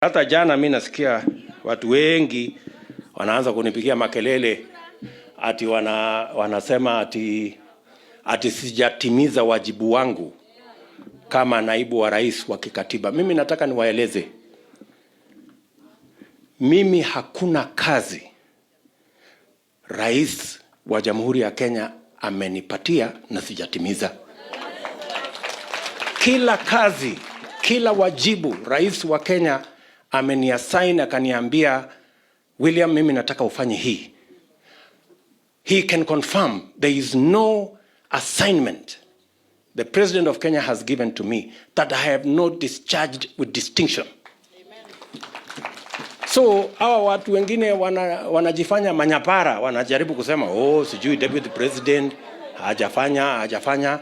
Hata jana mimi nasikia watu wengi wanaanza kunipigia makelele ati wanasema ati sijatimiza wajibu wangu kama naibu wa rais wa kikatiba. Mimi nataka niwaeleze, mimi hakuna kazi rais wa Jamhuri ya Kenya amenipatia na sijatimiza. Kila kazi, kila wajibu rais wa Kenya ameniassign, akaniambia, William, mimi nataka ufanye hii. He can confirm there is no assignment the President of Kenya has given to me that I have not discharged with distinction. So hawa watu wengine wanajifanya manyapara, wanajaribu kusema sijui Deputy President hajafanya.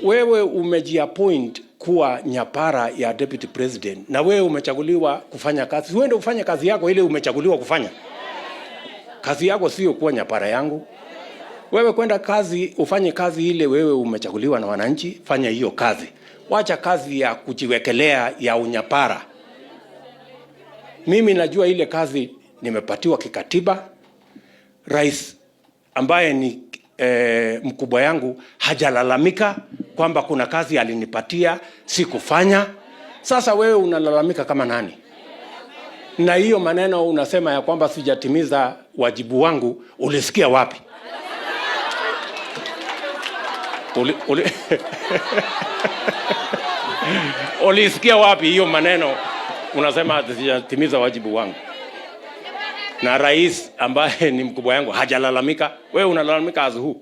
Wewe umejiappoint kuwa nyapara ya Deputy President, na wewe umechaguliwa kufanya kazi. Uende ufanye kazi yako ile umechaguliwa kufanya. Kazi yako sio kuwa nyapara yangu. Wewe kwenda kazi, ufanye kazi ile wewe umechaguliwa na wananchi, fanya hiyo kazi. Wacha kazi ya kujiwekelea ya unyapara. Mimi najua ile kazi nimepatiwa kikatiba. Rais ambaye ni mkubwa yangu hajalalamika kwamba kuna kazi alinipatia sikufanya. Sasa wewe unalalamika kama nani? Na hiyo maneno unasema ya kwamba sijatimiza wajibu wangu, ulisikia wapi? Ulisikia wapi hiyo maneno unasema sijatimiza wajibu wangu? Na rais ambaye ni mkubwa yangu hajalalamika, wewe unalalamika as who?